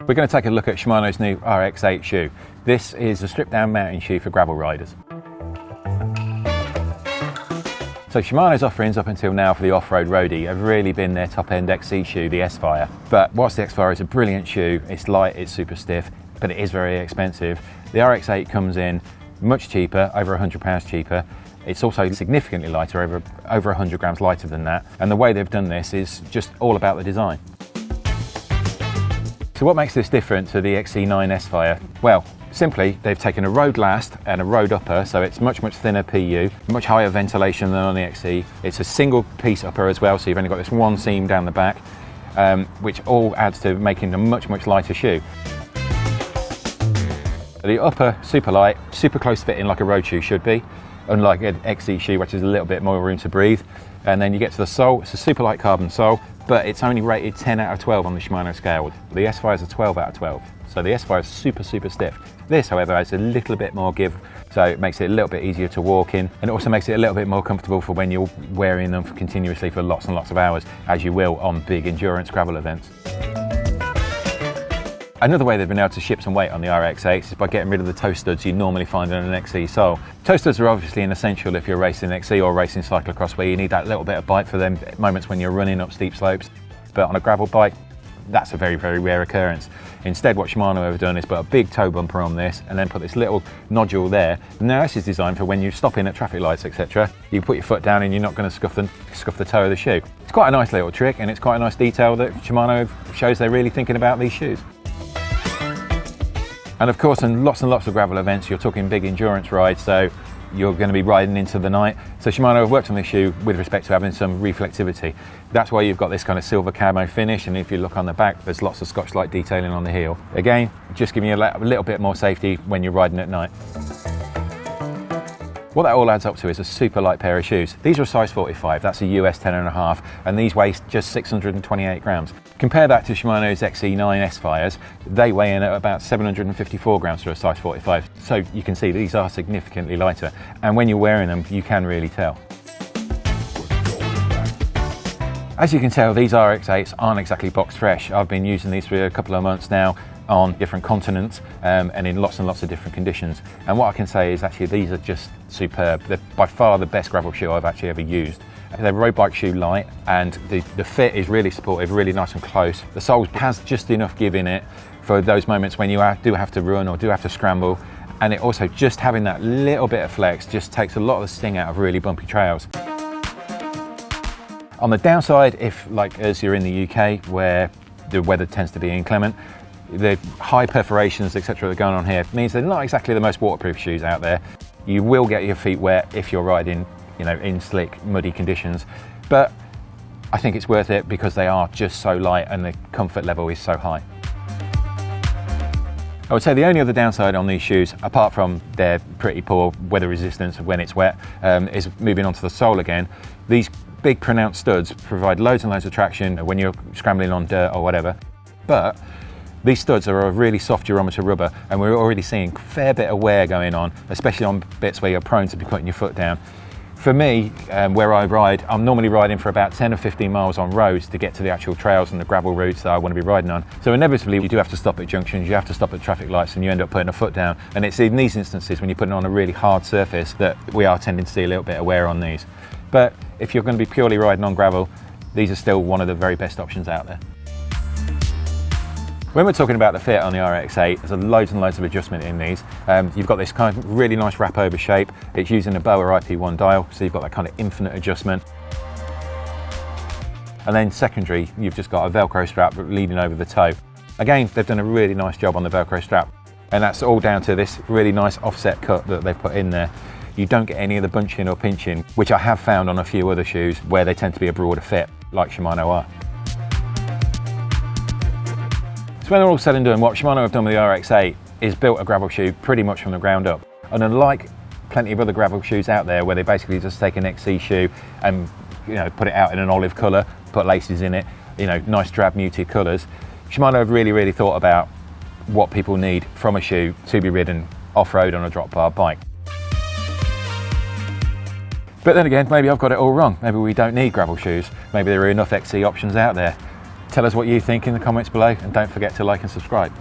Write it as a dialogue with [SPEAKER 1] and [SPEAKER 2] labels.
[SPEAKER 1] We're going to take a look at Shimano's new RX8 shoe. This is a stripped down mountain shoe for gravel riders. So Shimano's offerings up until now for the off-road roadie have really been their top-end XC shoe, the S-Phyre. But whilst the S-Phyre is a brilliant shoe, it's light, it's super stiff, but it is very expensive. The RX8 comes in much cheaper, over £100 cheaper. It's also significantly lighter, over 100 grams lighter than that. And the way they've done this is just all about the design. So what makes this different to the XC9 S-Phyre? Well, simply, they've taken a road last and a road upper, so it's much thinner PU, much higher ventilation than on the XC. It's a single piece upper as well, so you've only got this one seam down the back, which all adds to making a much lighter shoe. The upper, super light, super close fitting like a road shoe should be, unlike an XC shoe, which is a little bit more room to breathe. And then you get to the sole, it's a super light carbon sole, but it's only rated 10 out of 12 on the Shimano scale. The S-Phyre is a 12 out of 12. So the S-Phyre is super stiff. This, however, has a little bit more give, so it makes it a little bit easier to walk in, and it also makes it a little bit more comfortable for when you're wearing them continuously for lots and lots of hours, as you will on big endurance gravel events. Another way they've been able to ship some weight on the RX8 is by getting rid of the toe studs you normally find on an XC sole. Toe studs are obviously an essential if you're racing XC or racing cyclocross, where you need that little bit of bite for them moments when you're running up steep slopes. But on a gravel bike, that's a very rare occurrence. Instead, what Shimano have done is put a big toe bumper on this and then put this little nodule there. Now this is designed for when you stop in at traffic lights, etc. You put your foot down and you're not going to scuff the toe of the shoe. It's quite a nice little trick, and it's quite a nice detail that Shimano shows they're really thinking about these shoes. And of course, in lots and lots of gravel events, you're talking big endurance rides, so you're going to be riding into the night. So Shimano have worked on this shoe with respect to having some reflectivity. That's why you've got this kind of silver camo finish, and if you look on the back, there's lots of Scotch-Lite detailing on the heel. Again, just giving you a little bit more safety when you're riding at night. What that all adds up to is a super light pair of shoes. These are a size 45, that's a US 10.5, and these weigh just 628 grams. Compare that to Shimano's XC9 S-Phyres. They weigh in at about 754 grams for a size 45. So you can see these are significantly lighter, and when you're wearing them, you can really tell. As you can tell, these RX8s aren't exactly box fresh. I've been using these for a couple of months now on different continents and in lots and lots of different conditions. And what I can say is actually these are just superb. They're by far the best gravel shoe I've actually ever used. They're road bike shoe light, and the fit is really supportive, really nice and close. The sole has just enough give in it for those moments when you do have to run or do have to scramble. And it also, just having that little bit of flex just takes a lot of the sting out of really bumpy trails. On the downside, if like as you're in the UK where the weather tends to be inclement, the high perforations, etc. that are going on here means they're not exactly the most waterproof shoes out there. You will get your feet wet if you're riding, in slick, muddy conditions, but I think it's worth it because they are just so light and the comfort level is so high. I would say the only other downside on these shoes, apart from their pretty poor weather resistance when it's wet, is moving on to the sole again. These big pronounced studs provide loads and loads of traction when you're scrambling on dirt or whatever, but these studs are a really soft durometer rubber, and we're already seeing a fair bit of wear going on, especially on bits where you're prone to be putting your foot down. For me, where I ride, I'm normally riding for about 10 or 15 miles on roads to get to the actual trails and the gravel routes that I want to be riding on. So inevitably you do have to stop at junctions, you have to stop at traffic lights, and you end up putting a foot down. And it's in these instances when you're putting on a really hard surface that we are tending to see a little bit of wear on these. But if you're going to be purely riding on gravel, these are still one of the very best options out there. When we're talking about the fit on the RX8, there's loads and loads of adjustment in these. You've got this kind of really nice wrap over shape. It's using a Boa IP1 dial, so you've got that kind of infinite adjustment. And then secondary, you've just got a Velcro strap leading over the toe. Again, they've done a really nice job on the Velcro strap, and that's all down to this really nice offset cut that they've put in there. You don't get any of the bunching or pinching, which I have found on a few other shoes where they tend to be a broader fit, like Shimano are. So when they're all said and done, what Shimano have done with the RX8 is built a gravel shoe pretty much from the ground up. And unlike plenty of other gravel shoes out there where they basically just take an XC shoe and put it out in an olive colour, put laces in it, nice drab muted colours, Shimano have really thought about what people need from a shoe to be ridden off-road on a drop bar bike. But then again, maybe I've got it all wrong. Maybe we don't need gravel shoes. Maybe there are enough XC options out there. Tell us what you think in the comments below, and don't forget to like and subscribe.